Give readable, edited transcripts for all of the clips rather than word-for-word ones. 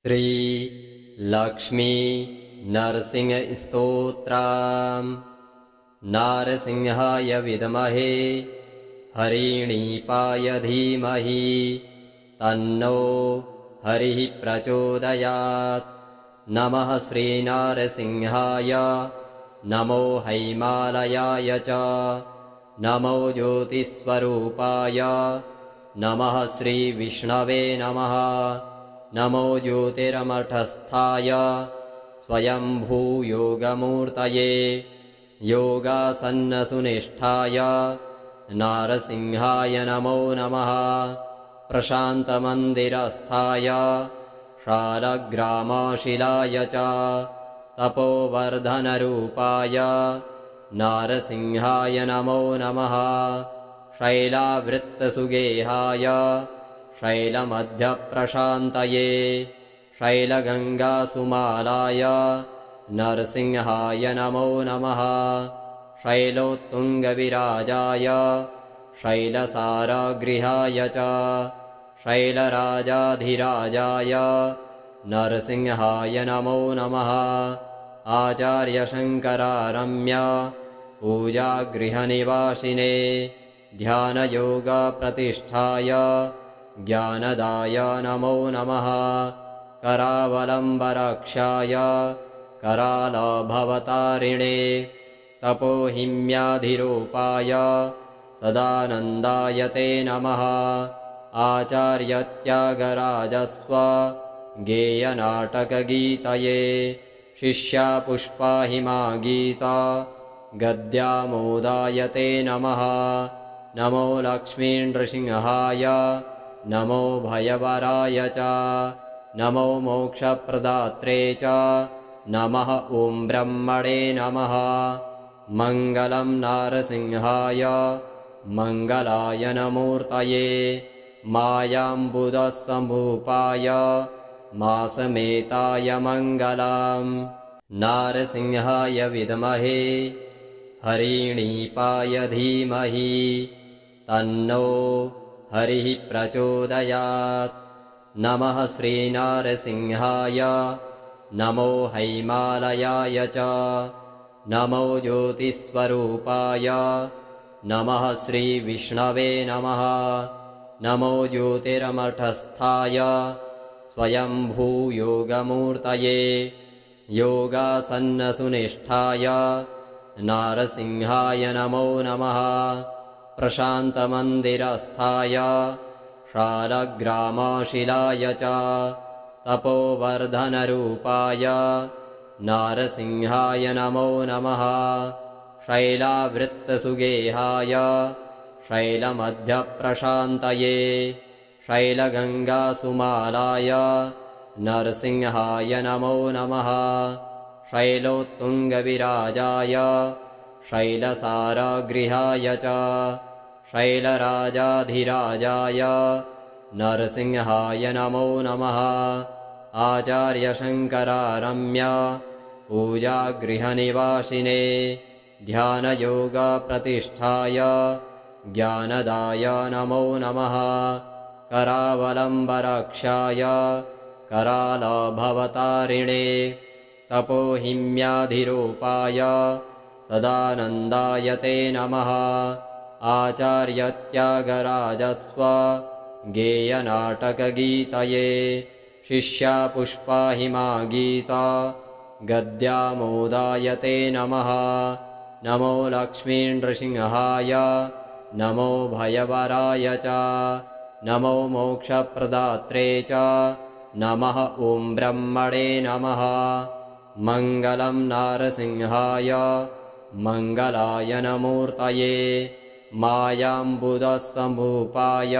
श्री लक्ष्मी नरसिंह स्तोत्रम्। नारसिंहाय विद्महे हरिणीपाय धीमहि तन्नो हरिः प्रचोदयात्। नमः श्रीनारसिंहाय नमो हैमालयाय च नमो ज्योतिस्वरूपाय नमः श्रीविष्णवे नमः। नमो ज्योतिर्मठस्थाय स्वयंभूयोगमूर्तये योगासन्नसुनिष्ठाय नारसिंहाय नमो नमः। प्रशान्तमन्दिरस्थाय शालग्रामशिलाय च तपोवर्धनरूपाय नारसिंहाय नमो नमः। शैलावृत्तसुगेहाय शैलमध्यप्रशान्तये शैलगङ्गासुमालाय नरसिंहाय नमो नमः। शैलोत्तुङ्गविराजाय शैलसारगृहाय च शैलराजाधिराजाय नरसिंहाय नमो नमः। आचार्यशङ्करारम्य पूजागृहनिवासिने ध्यानयोगप्रतिष्ठाय ज्ञानदाय नमो नमः। करावलम्बरक्षाय करालभवतारिणे तपोहिम्याधिरूपाय सदानन्दाय ते नमः। आचार्यत्यागराजस्व गेयनाटकगीतये शिष्यापुष्पाहिमागीता गद्यामोदाय ते नमः। नमो लक्ष्मीनृसिंहाय नमो भयवराय च नमो मोक्षप्रदात्रे च नमः ॐ ब्रह्मणे नमः। मङ्गलं नारसिंहाय मङ्गलाय नमूर्तये मायाम्बुदसम्भूपाय मासमेताय मङ्गलम्। नारसिंहाय विद्महे हरिणीपाय धीमहि तन्नो हरिः प्रचोदयात्। नमः श्रीनारसिंहाय नमो हैमालयाय च नमो ज्योतिस्वरूपाय नमः श्रीविष्णवे नमः। नमो ज्योतिर्मठस्थाय स्वयंभूयोगमूर्तये योगासन्नसुनिष्ठाय नारसिंहाय नमो नमः। प्रशान्तमन्दिरस्थाय शालग्रामशिलाय च तपोवर्धनरूपाय नारसिंहाय नमो नमः। शैलावृत्तसुगेहाय शैलमध्यप्रशान्तये शैलगङ्गासुमालाय नरसिंहाय नमो नमः। शैलोत्तुङ्गविराजाय शैलसारगृहाय च शैलराजाधिराजाय नरसिंहाय नमो नमः। आचार्यशङ्करारम्य पूजागृहनिवासिने ध्यानयोगप्रतिष्ठाय ज्ञानदाय नमो नमः। करावलम्बरक्षाय करालभवतारिणे तपोहिम्याधिरूपाय सदानन्दाय ते नमः। आचार्यत्यागराजस्व गेयनाटकगीतये शिष्यापुष्पाहिमागीता गद्यामोदाय ते नमः। नमो लक्ष्मीनृसिंहाय नमो भयवराय च नमो मोक्षप्रदात्रे च नमः ॐ ब्रह्मणे नमः। मङ्गलं नारसिंहाय मङ्गलाय नमूर्तये मायाम्बुदसम्भूपाय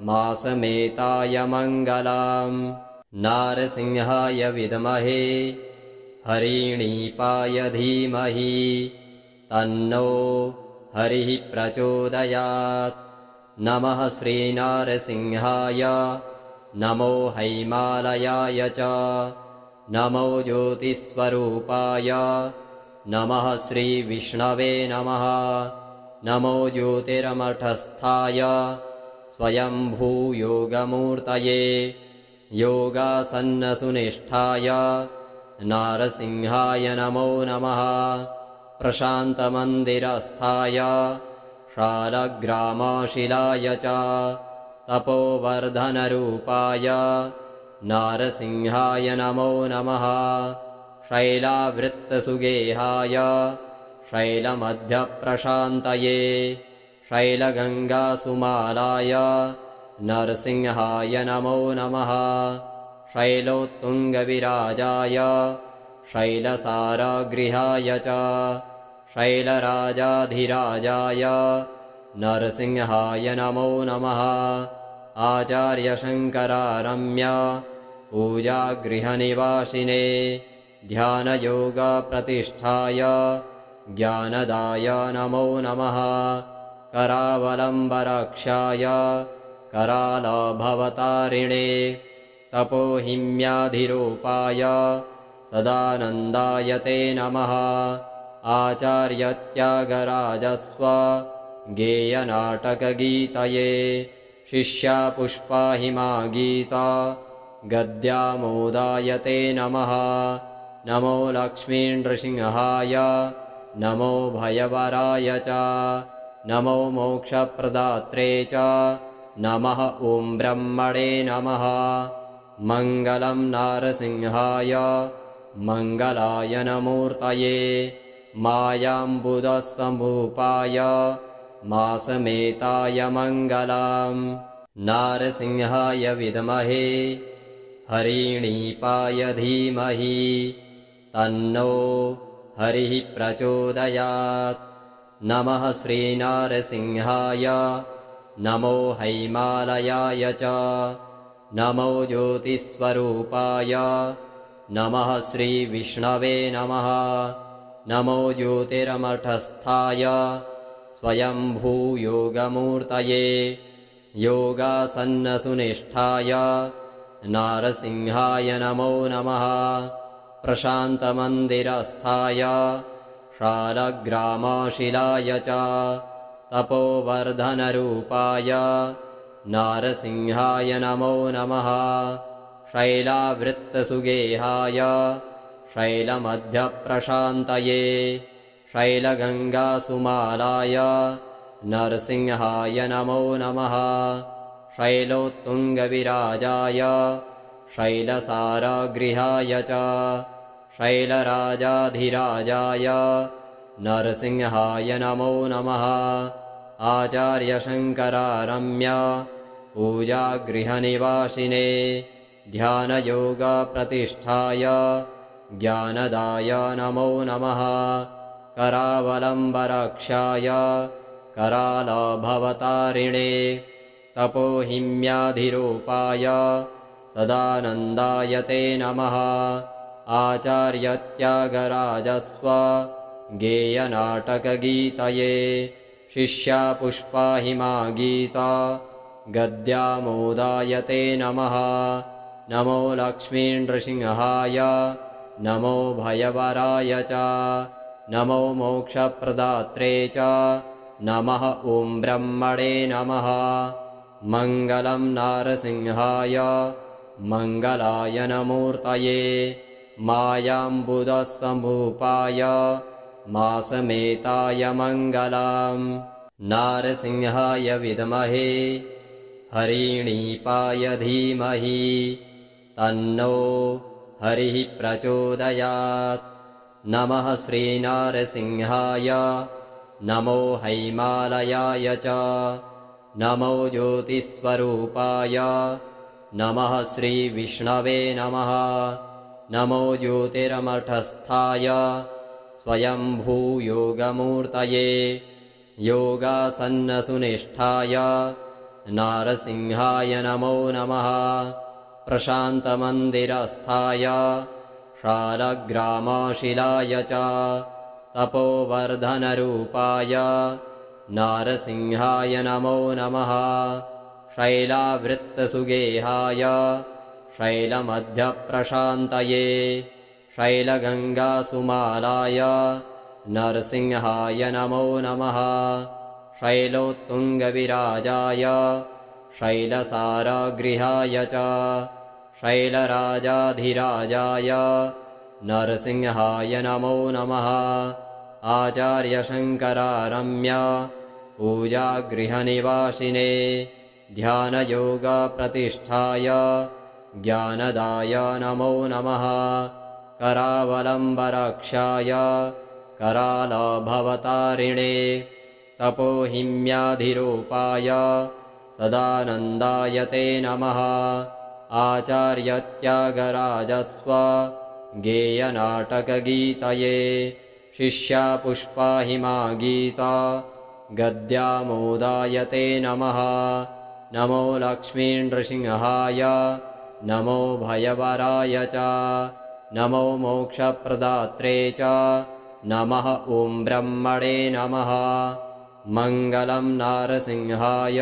मासमेताय मङ्गलम्। नारसिंहाय विद्महे हरिणीपाय धीमहि तन्नो हरिः प्रचोदयात्। नमः श्रीनारसिंहाय नमो हैमालयाय च नमो ज्योतिस्वरूपाय नमः श्रीविष्णवे नमः। नमो ज्योतिर्मठस्थाय स्वयंभूयोगमूर्तये योगासन्नसुनिष्ठाय नारसिंहाय नमो नमः। प्रशान्तमन्दिरस्थाय शालग्रामशिलाय च तपोवर्धनरूपाय नारसिंहाय नमो नमः। शैलावृत्तसुगेहाय शैलमध्यप्रशान्तये शैलगङ्गासुमालाय नरसिंहाय नमो नमः। शैलोत्तुङ्गविराजाय शैलसारगृहाय च शैलराजाधिराजाय नरसिंहाय नमो नमः। आचार्यशङ्करारम्य पूजागृहनिवासिने ध्यानयोगप्रतिष्ठाय ज्ञानदाय नमो नमः। करावलम्बरक्षाय करालभवतारिणे तपोहिम्याधिरूपाय सदानन्दाय ते नमः। आचार्यत्यागराजस्व गेयनाटकगीतये शिष्यापुष्पाहिमागीता गद्यामोदाय ते नमः। नमो लक्ष्मीनृसिंहाय नमो भयवराय च नमो मोक्षप्रदात्रे च नमः ॐ ब्रह्मणे नमः। मङ्गलं नारसिंहाय मङ्गलायनमूर्तये मायाम्बुदसमुपाय मासमेताय मङ्गलम्। नारसिंहाय विद्महे हरिणीपाय धीमहि तन्नो हरिः प्रचोदयात्। नमः श्रीनारसिंहाय नमो हैमालयाय च नमो ज्योतिस्वरूपाय नमः श्रीविष्णवे नमः। नमो ज्योतिर्मठस्थाय स्वयंभूयोगमूर्तये योगासन्नसुनिष्ठाय नारसिंहाय नमो नमः। प्रशान्तमन्दिरस्थाय शालग्रामशिलाय च तपोवर्धनरूपाय नारसिंहाय नमो नमः। शैलावृत्तसुगेहाय शैलमध्यप्रशान्तये शैलगङ्गासुमालाय नरसिंहाय नमो नमः। शैलोत्तुङ्गविराजाय शैलसारगृहाय च शैलराजाधिराजाय नरसिंहाय नमो नमः। आचार्यशङ्करारम्य पूजागृहनिवासिने ध्यानयोगप्रतिष्ठाय ज्ञानदाय नमो नमः। करावलम्बरक्षाय करालभवतारिणे तपोहिम्याधिरूपाय सदानन्दाय ते नमः। आचार्यत्यागराजस्व गेयनाटकगीतये शिष्यापुष्पाहिमागीता गद्यामोदाय ते नमः। नमो लक्ष्मीनृसिंहाय नमो भयवराय च नमो मोक्षप्रदात्रे च नमः ॐ ब्रह्मणे नमः। मङ्गलं नारसिंहाय मङ्गलायनमूर्तये मायाम्बुदसमुपाय मासमेताय मङ्गलम्। नारसिंहाय विद्महे हरिणीपाय धीमहि तन्नो हरिः प्रचोदयात्। नमः श्रीनारसिंहाय नमो हैमालयाय च नमो ज्योतिस्वरूपाय नमः श्रीविष्णवे नमः। नमो ज्योतिर्मठस्थाय स्वयंभूयोगमूर्तये योगासन्नसुनिष्ठाय नारसिंहाय नमो नमः। प्रशान्तमन्दिरस्थाय शालग्रामशिलाय च तपोवर्धनरूपाय नारसिंहाय नमो नमः। शैलावृत्तसुगेहाय शैलमध्यप्रशान्तये शैलगङ्गासुमालाय नरसिंहाय नमो नमः। शैलोत्तुङ्गविराजाय शैलसारगृहाय च शैलराजाधिराजाय नरसिंहाय नमो नमः। आचार्यशङ्करारम्य पूजागृहनिवासिने ध्यानयोगप्रतिष्ठाय ज्ञानदाय नमो नमः। करावलम्बरक्षाय करालभवतारिणे तपोहिम्याधिरूपाय सदानन्दाय ते नमः। आचार्यत्यागराजस्व गेयनाटकगीतये शिष्यापुष्पाहिमा गीता गद्यामोदाय ते नमः। नमो लक्ष्मीनृसिंहाय नमो भयवराय च नमो मोक्षप्रदात्रे च नमः ॐ ब्रह्मणे नमः। मङ्गलं नारसिंहाय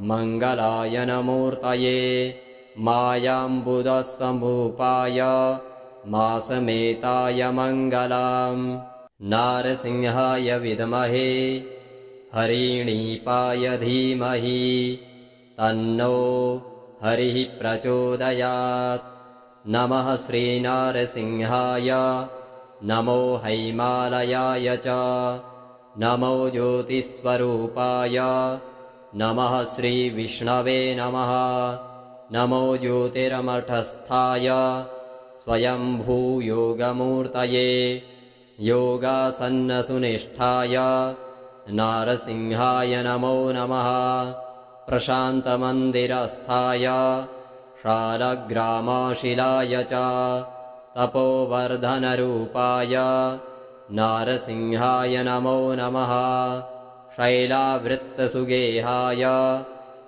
मङ्गलाय नमूर्तये मायाम्बुदसमुपाय मासमेताय मङ्गलम्। नारसिंहाय विद्महे हरिणीपाय धीमहि तन्नो हरिः प्रचोदयात्। नमः श्रीनारसिंहाय नमो हैमालयाय च नमो ज्योतिस्वरूपाय नमः श्रीविष्णवे नमः। नमो ज्योतिर्मठस्थाय स्वयंभूयोगमूर्तये योगासन्नसुनिष्ठाय नारसिंहाय नमो नमः। प्रशान्तमन्दिरस्थाय शालग्रामशिलाय च तपोवर्धनरूपाय नारसिंहाय नमो नमः। शैलावृत्तसुगेहाय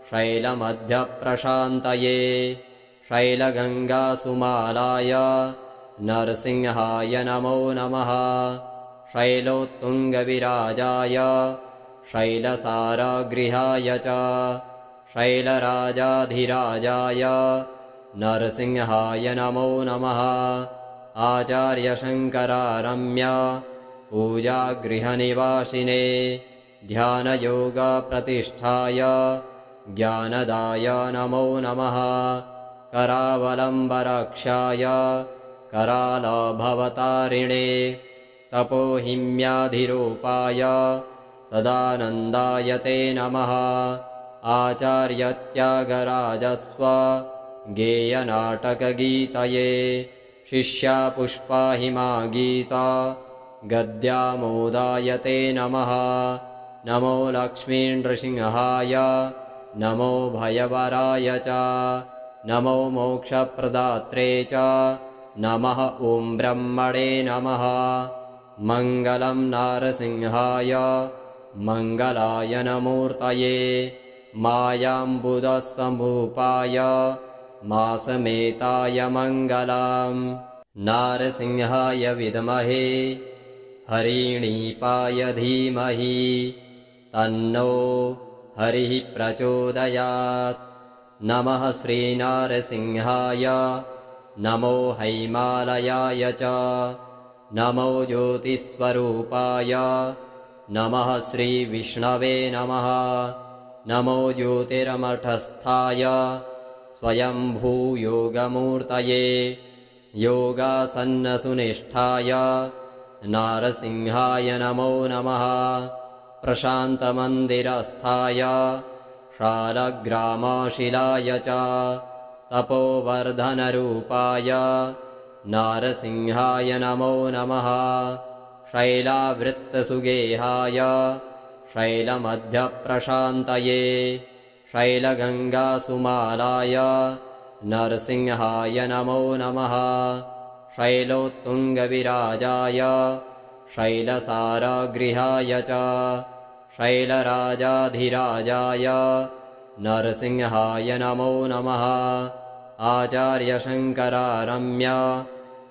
शैलमध्यप्रशान्तये शैलगङ्गासुमालाय नरसिंहाय नमो नमः। शैलोत्तुङ्गविराजाय शैलसारगृहाय च शैलराजाधिराजाय नरसिंहाय नमो नमः। आचार्यशङ्करारम्य पूजागृहनिवासिने ध्यानयोगप्रतिष्ठाय ज्ञानदाय नमो नमः। करावलम्बरक्षाय करालभवतारिणे तपोहिम्याधिरूपाय सदानन्दाय ते नमः। आचार्यत्यागराजस्व गेयनाटकगीतये शिष्यापुष्पाहिमा गीता गद्यामोदाय ते नमः। नमो लक्ष्मीनृसिंहाय नमो भयवराय च नमो मोक्षप्रदात्रे च नमः ॐ ब्रह्मणे नमः। मङ्गलं नारसिंहाय मङ्गलाय नमूर्तये मायाम्बुदसमुपाय मासमेताय मङ्गलम्। नारसिंहाय विद्महे हरिणीपाय धीमहि तन्नो हरिः प्रचोदयात्। नमः श्रीनारसिंहाय नमो हैमालयाय च नमो ज्योतिस्वरूपाय नमः श्रीविष्णवे नमः। नमो ज्योतिर्मठस्थाय स्वयंभूयोगमूर्तये योगासन्नसुनिष्ठाय नारसिंहाय नमो नमः। प्रशान्तमन्दिरस्थाय शालग्रामशिलाय च तपोवर्धनरूपाय नारसिंहाय नमो नमः। शैलावृत्तसुगेहाय शैलमध्यप्रशान्तये शैलगङ्गासुमालाय नरसिंहाय नमो नमः। शैलोत्तुङ्गविराजाय शैलसारगृहाय च शैलराजाधिराजाय नरसिंहाय नमो नमः। आचार्यशङ्करारम्य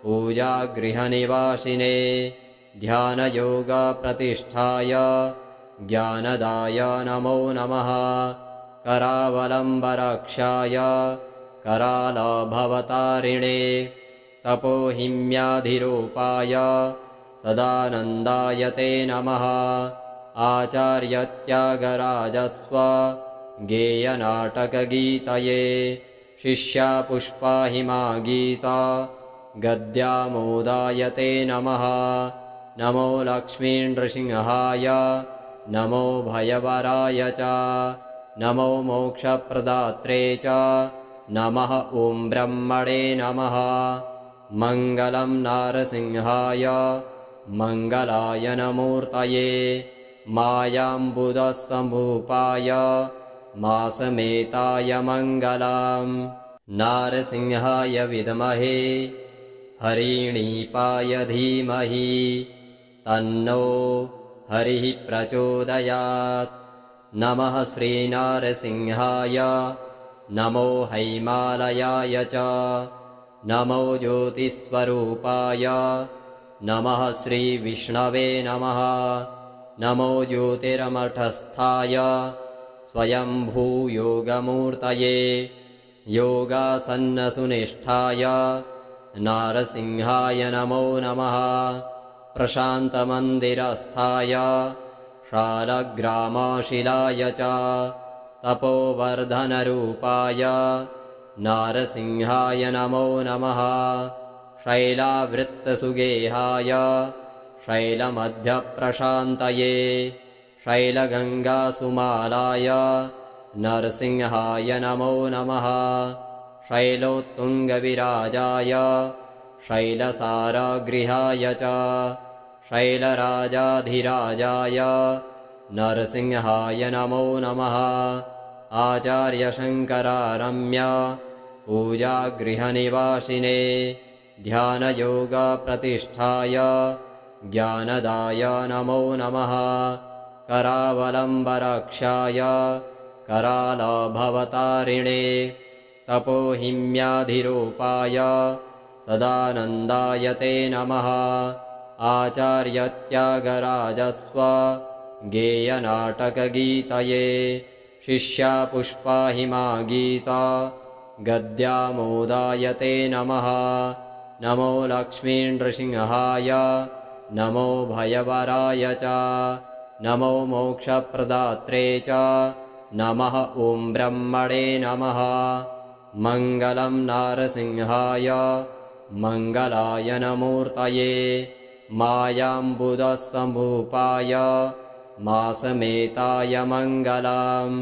पूजागृहनिवासिने ध्यानयोगप्रतिष्ठाय ज्ञानदाय नमो नमः। करावलम्बरक्षाय करालभवतारिणे तपोहिम्याधिरूपाय सदानन्दाय ते नमः। आचार्यत्यागराजस्व गेयनाटकगीतये शिष्या पुष्पाहिमा गीता गद्यामोदायते नमः। नमो लक्ष्मीनृसिंहाय नमो भयवराय च नमो मोक्षप्रदात्रे च नमः ॐ ब्रह्मणे नमः। मङ्गलं नारसिंहाय मङ्गलाय नमूर्तये मायाम्बुदसमुपाय मासमेताय मङ्गलम्। नारसिंहाय विद्महे हरिणीपाय धीमहि तन्नो हरिः प्रचोदयात्। नमः श्रीनारसिंहाय नमो हैमालयाय च नमो ज्योतिस्वरूपाय नमः श्रीविष्णवे नमः। नमो ज्योतिर्मठस्थाय स्वयंभूयोगमूर्तये योगासन्नसुनिष्ठाय नारसिंहाय नमो नमः। प्रशान्तमन्दिरस्थाय शालग्रामशिलाय च तपोवर्धनरूपाय नारसिंहाय नमो नमः। शैलावृत्तसुगेहाय शैलमध्यप्रशान्तये शैलगङ्गासुमालाय नरसिंहाय नमो नमः। शैलोत्तुङ्गविराजाय शैलसारगृहाय च शैलराजाधिराजाय नरसिंहाय नमो नमः। आचार्यशङ्करारम्य पूजागृहनिवासिने ध्यानयोगप्रतिष्ठाय ज्ञानदाय नमो नमः। करावलम्बरक्षाय करालभवतारिणे तपोहिम्याधिरूपाय सदानन्दाय ते नमः। आचार्यत्यागराजस्व गेयनाटकगीतये शिष्या पुष्पाहिमा गीता गद्यामोदाय ते नमः। नमो लक्ष्मीनृसिंहाय नमो भयवराय च नमो मोक्षप्रदात्रे च नमः ॐ ब्रह्मणे नमः। मङ्गलं नारसिंहाय मङ्गलाय नमूर्तये मायाम्बुदसमुपाय मासमेताय मङ्गलम्।